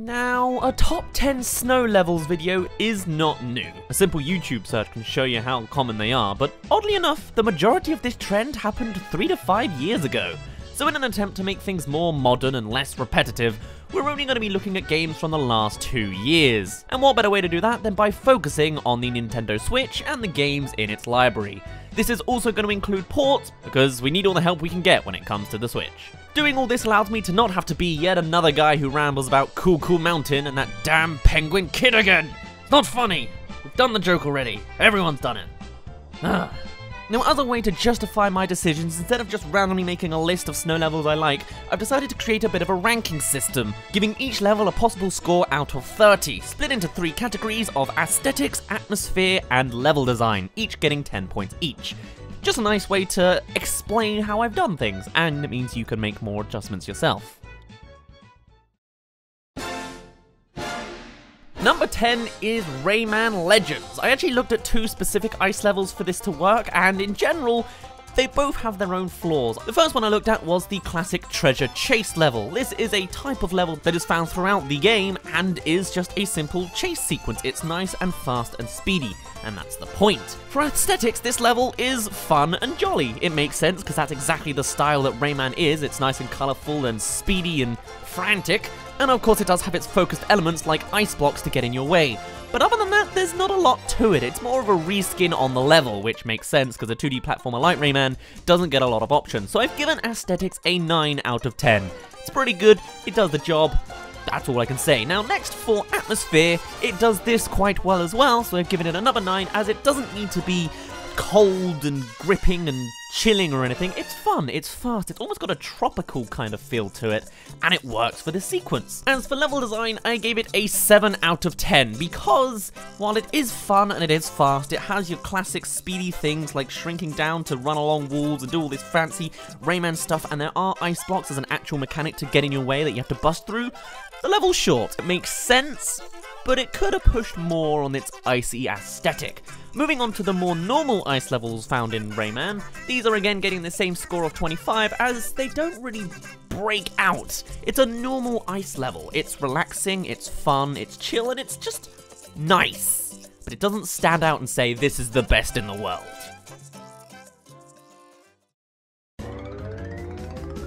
Now, a top 10 snow levels video is not new. A simple YouTube search can show you how common they are, but oddly enough, the majority of this trend happened 3 to 5 years ago. So in an attempt to make things more modern and less repetitive, we're only going to be looking at games from the last 2 years. And what better way to do that than by focusing on the Nintendo Switch and the games in its library. This is also going to include ports, because we need all the help we can get when it comes to the Switch. Doing all this allows me to not have to be yet another guy who rambles about Cool Cool Mountain and that damn penguin kid again. It's not funny. We've done the joke already. Everyone's done it. Now, as a way to justify my decisions, instead of just randomly making a list of snow levels I like, I've decided to create a bit of a ranking system, giving each level a possible score out of 30, split into 3 categories of aesthetics, atmosphere, and level design, each getting 10 points each. Just a nice way to explain how I've done things, and it means you can make more adjustments yourself. Number 10 is Rayman Legends. I actually looked at 2 specific ice levels for this to work, and in general, they both have their own flaws. The first one I looked at was the classic treasure chase level. This is a type of level that is found throughout the game and is just a simple chase sequence. It's nice and fast and speedy, and that's the point. For aesthetics, this level is fun and jolly. It makes sense because that's exactly the style that Rayman is. It's nice and colourful and speedy and frantic. And of course it does have its focused elements like ice blocks to get in your way. But other than that, there's not a lot to it. It's more of a reskin on the level, which makes sense because a 2D platformer like Rayman doesn't get a lot of options. So I've given aesthetics a 9 out of 10. It's pretty good, it does the job, that's all I can say. Now next, for atmosphere, it does this quite well as well, so I've given it another 9 as it doesn't need to be cold and gripping and chilling or anything. It's fun, it's fast, it's almost got a tropical kind of feel to it, and it works for the sequence. As for level design, I gave it a 7 out of 10 because while it is fun and it is fast, it has your classic speedy things like shrinking down to run along walls and do all this fancy Rayman stuff, and there are ice blocks as an actual mechanic to get in your way that you have to bust through. The level's short, it makes sense, but it could have pushed more on its icy aesthetic. Moving on to the more normal ice levels found in Rayman, these are again getting the same score of 25 as they don't really break out. It's a normal ice level. It's relaxing, it's fun, it's chill, and it's just nice. But it doesn't stand out and say this is the best in the world.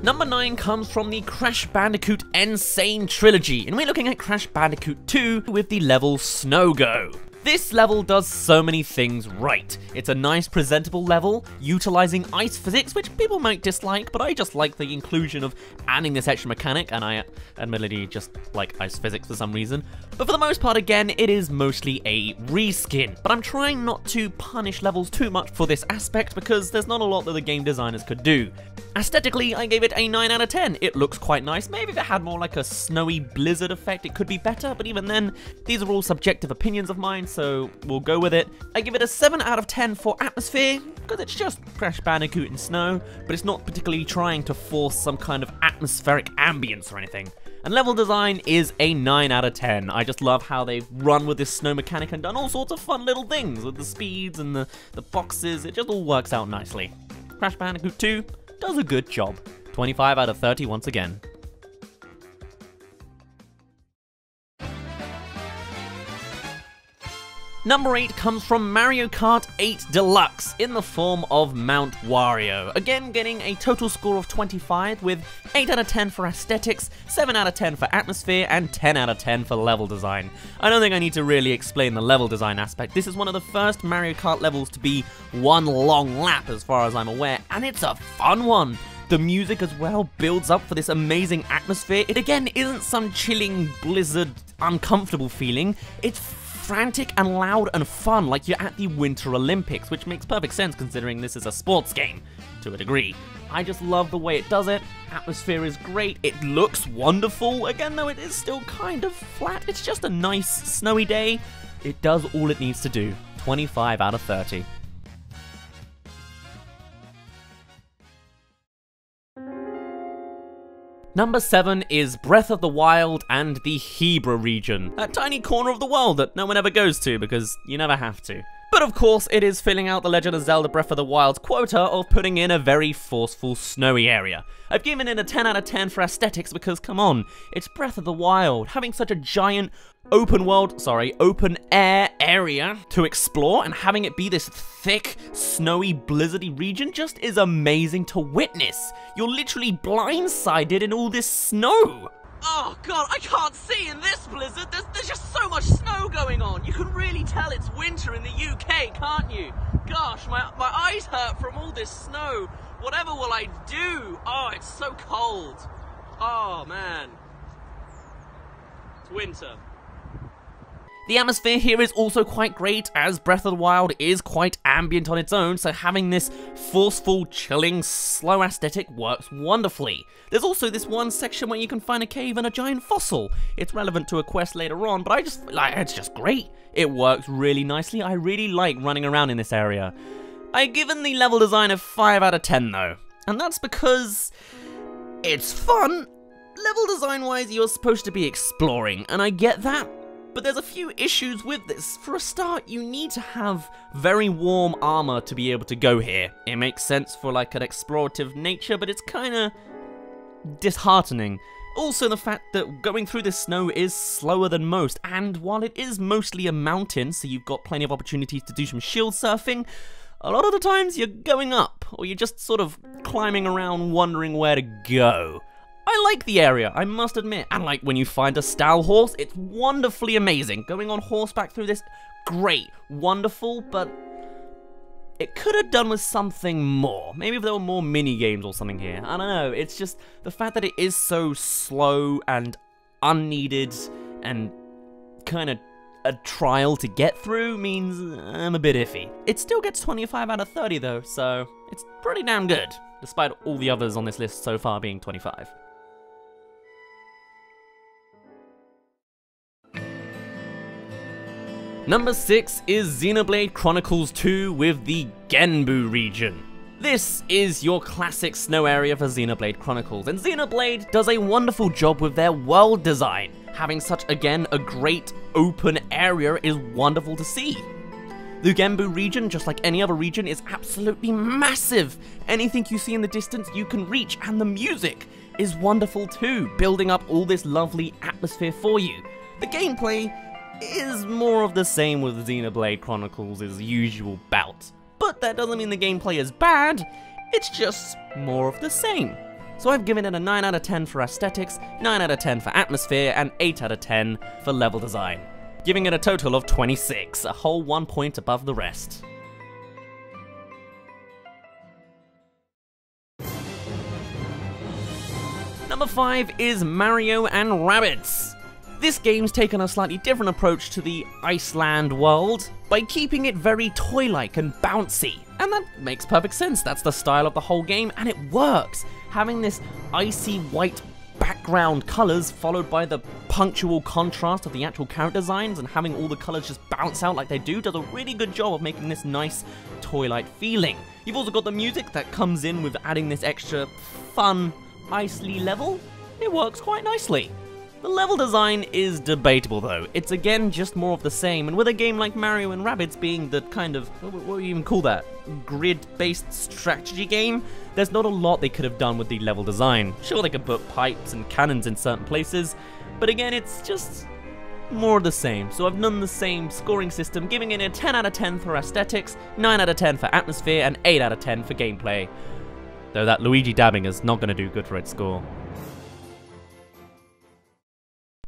Number 9 comes from the Crash Bandicoot N. Sane Trilogy, and we're looking at Crash Bandicoot 2 with the level Snow Go. This level does so many things right. It's a nice presentable level, utilizing ice physics, which people might dislike, but I just like the inclusion of adding this extra mechanic, and I admittedly just like ice physics for some reason. But for the most part, again, it is mostly a reskin. But I'm trying not to punish levels too much for this aspect because there's not a lot that the game designers could do. Aesthetically, I gave it a 9 out of 10. It looks quite nice. Maybe if it had more like a snowy blizzard effect, it could be better, but even then, these are all subjective opinions of mine, so we'll go with it. I give it a 7 out of 10 for atmosphere, because it's just Crash Bandicoot in snow, but it's not particularly trying to force some kind of atmospheric ambience or anything. And level design is a 9 out of 10. I just love how they've run with this snow mechanic and done all sorts of fun little things with the speeds and the boxes. It just all works out nicely. Crash Bandicoot 2 does a good job. 25 out of 30 once again. Number 8 comes from Mario Kart 8 Deluxe in the form of Mount Wario. Again, getting a total score of 25 with 8 out of 10 for aesthetics, 7 out of 10 for atmosphere, and 10 out of 10 for level design. I don't think I need to really explain the level design aspect. This is one of the first Mario Kart levels to be one long lap as far as I'm aware, and it's a fun one. The music as well builds up for this amazing atmosphere. It again isn't some chilling blizzard uncomfortable feeling. It's frantic and loud and fun, like you're at the Winter Olympics, which makes perfect sense considering this is a sports game, to a degree. I just love the way it does it. Atmosphere is great, it looks wonderful, again though it is still kind of flat, it's just a nice snowy day. It does all it needs to do. 25 out of 30. Number 7 is Breath of the Wild and the Hebra region, that tiny corner of the world that no one ever goes to because you never have to. But of course, it is filling out the Legend of Zelda Breath of the Wild's quota of putting in a very forceful snowy area. I've given it a 10 out of 10 for aesthetics because, come on, it's Breath of the Wild. Having such a giant open air area to explore and having it be this thick, snowy, blizzardy region just is amazing to witness. You're literally blindsided in all this snow. Oh god, I can't see in this blizzard. There's just so much snow going on. You can really tell it's winter in the UK, can't you? Gosh, my eyes hurt from all this snow. Whatever will I do? Oh, it's so cold. Oh man. It's winter. The atmosphere here is also quite great, as Breath of the Wild is quite ambient on its own, so having this forceful, chilling, slow aesthetic works wonderfully. There's also this one section where you can find a cave and a giant fossil. It's relevant to a quest later on, but it's just great. It works really nicely. I really like running around in this area. I've given the level design a 5 out of 10 though, and that's because it's fun. Level design wise, you're supposed to be exploring, and I get that. But there's a few issues with this. For a start, you need to have very warm armor to be able to go here. It makes sense for like an explorative nature, but it's kind of disheartening. Also, the fact that going through this snow is slower than most, and while it is mostly a mountain, so you've got plenty of opportunities to do some shield surfing, a lot of the times you're going up, or you're just sort of climbing around wondering where to go. I like the area, I must admit, and like when you find a stall horse, it's wonderfully amazing. Going on horseback through this, great, wonderful, but it could have done with something more. Maybe if there were more mini games or something here. I don't know, it's just the fact that it is so slow and unneeded and kind of a trial to get through means I'm a bit iffy. It still gets 25 out of 30 though, so it's pretty damn good, despite all the others on this list so far being 25. Number 6 is Xenoblade Chronicles 2 with the Genbu region. This is your classic snow area for Xenoblade Chronicles, and Xenoblade does a wonderful job with their world design. Having such, again, a great open area is wonderful to see. The Genbu region, just like any other region, is absolutely massive. Anything you see in the distance you can reach, and the music is wonderful too, building up all this lovely atmosphere for you. The gameplay is more of the same with Xenoblade Chronicles' usual bout. But that doesn't mean the gameplay is bad, it's just more of the same. So I've given it a 9 out of 10 for aesthetics, 9 out of 10 for atmosphere, and 8 out of 10 for level design. Giving it a total of 26, a whole 1 point above the rest. Number 5 is Mario and Rabbids. This game's taken a slightly different approach to the Iceland world by keeping it very toy-like and bouncy. And that makes perfect sense, that's the style of the whole game, and it works. Having this icy white background colours followed by the punctual contrast of the actual character designs and having all the colours just bounce out like they do does a really good job of making this nice toy-like feeling. You've also got the music that comes in with adding this extra fun, icy level. It works quite nicely. The level design is debatable though. It's again just more of the same, and with a game like Mario and Rabbids being the kind of, what do you even call that, grid-based strategy game, there's not a lot they could have done with the level design. Sure, they could put pipes and cannons in certain places, but again, it's just more of the same. So I've done the same scoring system, giving it a 10 out of 10 for aesthetics, 9 out of 10 for atmosphere, and 8 out of 10 for gameplay. Though that Luigi dabbing is not going to do good for its score.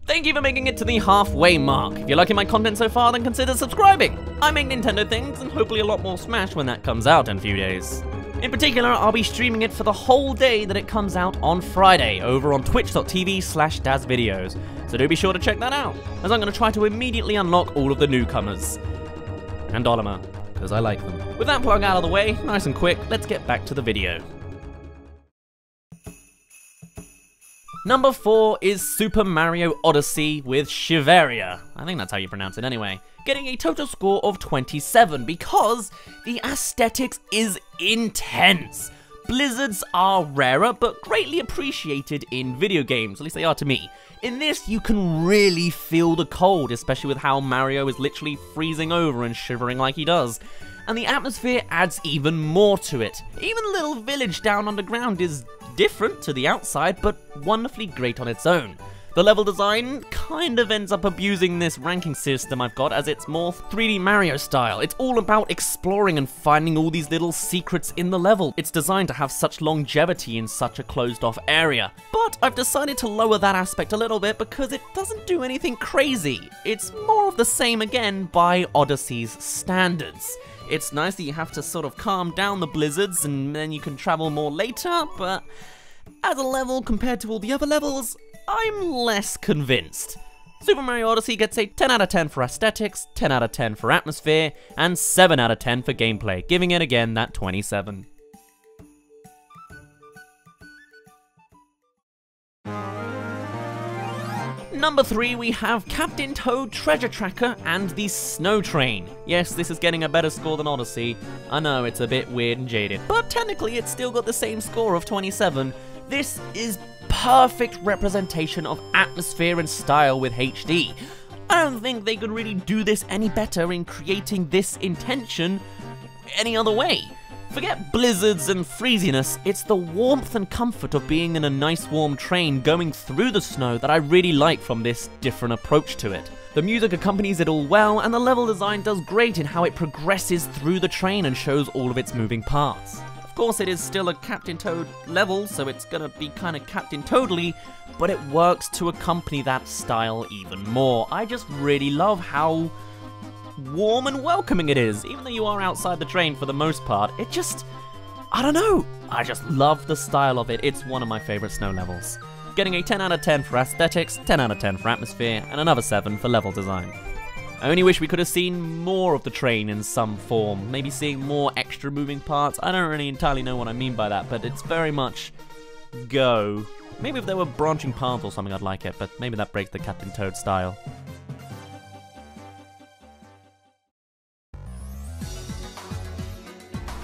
Thank you for making it to the halfway mark. If you're liking my content so far, then consider subscribing. I make Nintendo things, and hopefully a lot more Smash when that comes out in a few days. In particular, I'll be streaming it for the whole day that it comes out on Friday, over on twitch.tv/DazzVideos. So do be sure to check that out, as I'm going to try to immediately unlock all of the newcomers. And Olimar, because I like them. With that plug out of the way, nice and quick, let's get back to the video. Number 4 is Super Mario Odyssey with Shiveria. I think that's how you pronounce it anyway. Getting a total score of 27 because the aesthetics is intense. Blizzards are rarer, but greatly appreciated in video games, at least they are to me. In this, you can really feel the cold, especially with how Mario is literally freezing over and shivering like he does. And the atmosphere adds even more to it. Even the little village down underground is different to the outside, but wonderfully great on its own. The level design kind of ends up abusing this ranking system I've got, as it's more 3D Mario style. It's all about exploring and finding all these little secrets in the level. It's designed to have such longevity in such a closed off area. But I've decided to lower that aspect a little bit because it doesn't do anything crazy. It's more of the same again by Odyssey's standards. It's nice that you have to sort of calm down the blizzards and then you can travel more later, but as a level compared to all the other levels, I'm less convinced. Super Mario Odyssey gets a 10 out of 10 for aesthetics, 10 out of 10 for atmosphere, and 7 out of 10 for gameplay, giving it again that 27. Number 3, we have Captain Toad Treasure Tracker and the Snow Train. Yes, this is getting a better score than Odyssey. I know, it's a bit weird and jaded, but technically it's still got the same score of 27. This is perfect representation of atmosphere and style with HD. I don't think they could really do this any better in creating this intention any other way. Forget blizzards and freeziness, it's the warmth and comfort of being in a nice warm train going through the snow that I really like from this different approach to it. The music accompanies it all well, and the level design does great in how it progresses through the train and shows all of its moving parts. Of course, it is still a Captain Toad level, so it's gonna be kinda Captain Toadly, but it works to accompany that style even more. I just really love how warm and welcoming it is. Even though you are outside the train for the most part, it just, I don't know, I just love the style of it. It's one of my favorite snow levels. Getting a 10 out of 10 for aesthetics, 10 out of 10 for atmosphere, and another 7 for level design. I only wish we could have seen more of the train in some form, maybe seeing more extra moving parts. I don't really entirely know what I mean by that, but it's very much go. Maybe if there were branching paths or something I'd like it, but maybe that breaks the Captain Toad style.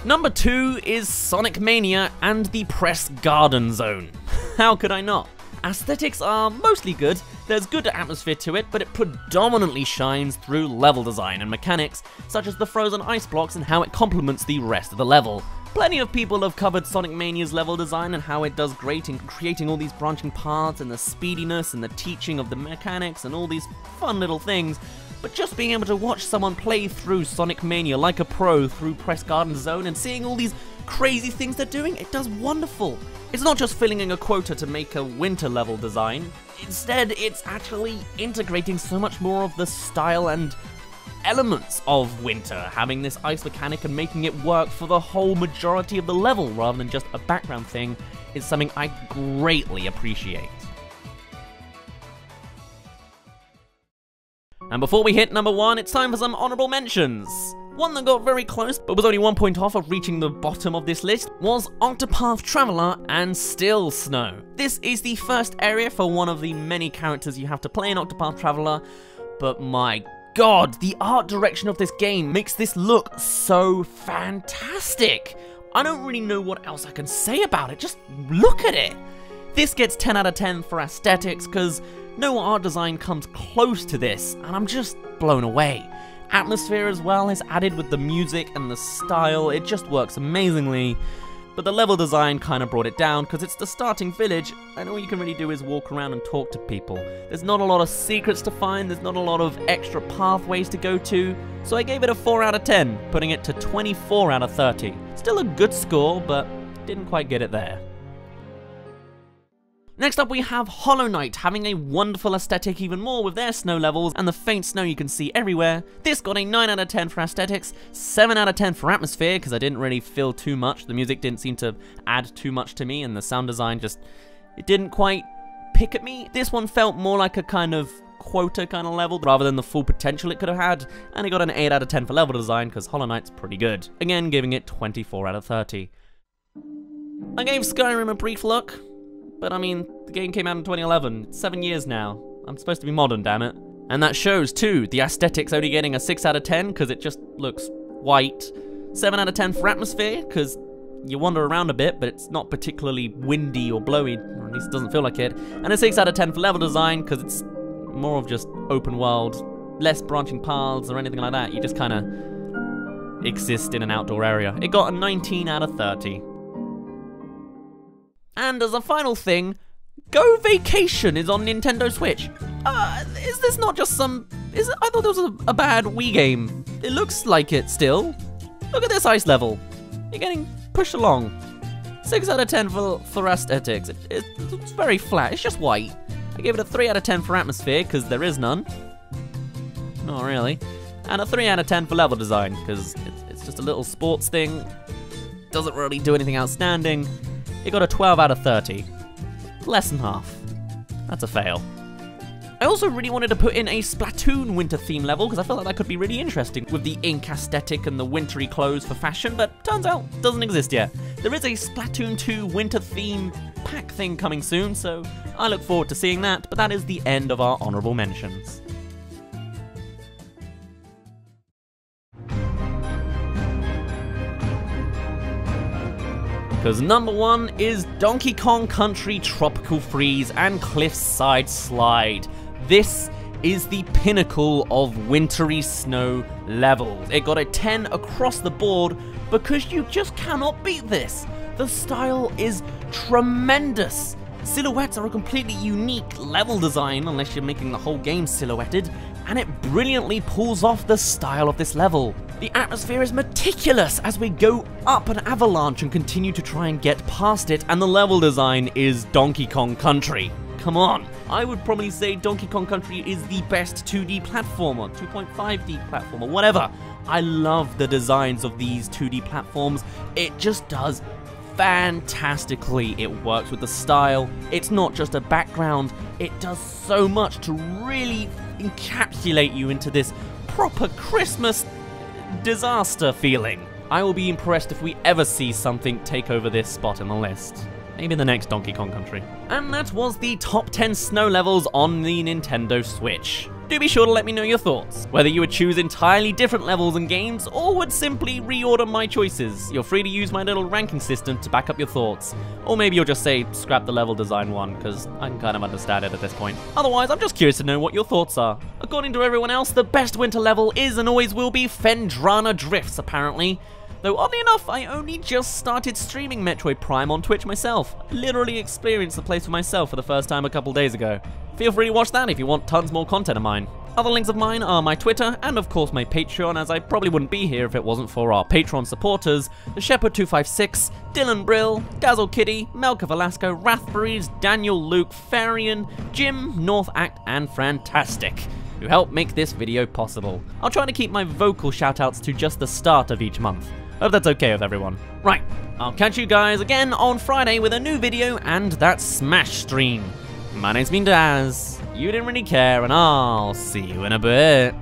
Number 2 is Sonic Mania and the Press Garden Zone. How could I not? Aesthetics are mostly good, there's good atmosphere to it, but it predominantly shines through level design and mechanics, such as the frozen ice blocks and how it complements the rest of the level. Plenty of people have covered Sonic Mania's level design and how it does great in creating all these branching paths and the speediness and the teaching of the mechanics and all these fun little things, but just being able to watch someone play through Sonic Mania like a pro through Press Garden Zone and seeing all these crazy things they're doing, it does wonderful. It's not just filling in a quota to make a winter level design, instead it's actually integrating so much more of the style and elements of winter, having this ice mechanic and making it work for the whole majority of the level rather than just a background thing is something I greatly appreciate. And before we hit number 1, it's time for some honourable mentions. One that got very close, but was only 1 point off of reaching the bottom of this list, was Octopath Traveler and Still Snow. This is the first area for one of the many characters you have to play in Octopath Traveler, but my god, the art direction of this game makes this look so fantastic. I don't really know what else I can say about it, just look at it. This gets 10 out of 10 for aesthetics, because no art design comes close to this, and I'm just blown away. Atmosphere as well is added with the music and the style, it just works amazingly. But the level design kind of brought it down because it's the starting village and all you can really do is walk around and talk to people. There's not a lot of secrets to find, there's not a lot of extra pathways to go to, so I gave it a 4 out of 10, putting it to 24 out of 30. Still a good score, but didn't quite get it there. Next up we have Hollow Knight, having a wonderful aesthetic even more with their snow levels and the faint snow you can see everywhere. This got a 9 out of 10 for aesthetics, 7 out of 10 for atmosphere because I didn't really feel too much. The music didn't seem to add too much to me and the sound design just, it didn't quite pick at me. This one felt more like a kind of quota kind of level rather than the full potential it could have had, and it got an 8 out of 10 for level design because Hollow Knight's pretty good. Again, giving it 24 out of 30. I gave Skyrim a brief look. But I mean, the game came out in 2011, it's 7 years now. I'm supposed to be modern, damn it. And that shows too, the aesthetics only getting a 6 out of 10 because it just looks white. 7 out of 10 for atmosphere, because You wander around a bit, but it's not particularly windy or blowy, or at least it doesn't feel like it. And a 6 out of 10 for level design, because it's more of just open world, less branching paths or anything like that. You just kind of exist in an outdoor area. It got a 19 out of 30. And as a final thing, Go Vacation is on Nintendo Switch. Is this not just some... I thought this was a bad Wii game. It looks like it still. Look at this ice level. You're getting pushed along. 6 out of 10 for aesthetics. It's very flat. It's just white. I gave it a 3 out of 10 for atmosphere, because there is none. Not really. And a 3 out of 10 for level design, because it's just a little sports thing. Doesn't really do anything outstanding. It got a 12 out of 30. Less than half. That's a fail. I also really wanted to put in a Splatoon winter theme level, because I felt like that could be really interesting with the ink aesthetic and the wintry clothes for fashion, but turns out doesn't exist yet. There is a Splatoon 2 winter theme pack thing coming soon, so I look forward to seeing that, but that is the end of our honourable mentions. Because number 1 is Donkey Kong Country Tropical Freeze and Cliffside Slide. This is the pinnacle of wintry snow levels. It got a 10 across the board because you just cannot beat this. The style is tremendous. Silhouettes are a completely unique level design unless you're making the whole game silhouetted, and it brilliantly pulls off the style of this level. The atmosphere is meticulous as we go up an avalanche and continue to try and get past it, and the level design is Donkey Kong Country. Come on. I would probably say Donkey Kong Country is the best 2D platformer, 2.5D platformer, whatever. I love the designs of these 2D platforms. It just does fantastically. It works with the style. It's not just a background. It does so much to really encapsulate you into this proper Christmas disaster feeling. I will be impressed if we ever see something take over this spot in the list. Maybe the next Donkey Kong Country. And that was the top 10 snow levels on the Nintendo Switch. Do be sure to let me know your thoughts, whether you would choose entirely different levels and games, or would simply reorder my choices. You're free to use my little ranking system to back up your thoughts. Or maybe you'll just say, scrap the level design one, because I can kind of understand it at this point. Otherwise, I'm just curious to know what your thoughts are. According to everyone else, the best winter level is and always will be Phendrana Drifts, apparently. Though oddly enough, I only just started streaming Metroid Prime on Twitch myself. I literally experienced the place for myself for the first time a couple days ago. Feel free to watch that if you want tons more content of mine. Other links of mine are my Twitter and of course my Patreon, as I probably wouldn't be here if it wasn't for our Patreon supporters, the Shepherd256, Dylan Brill, DazzleKitty, Melchor Velasco, Wrathberries, Daniel, Luke, Farian, Jim, North Act, and Frantastic, who helped make this video possible. I'll try to keep my vocal shoutouts to just the start of each month. Hope that's okay with everyone. Right, I'll catch you guys again on Friday with a new video and that Smash stream. My name's been Daz, you didn't really care, and I'll see you in a bit.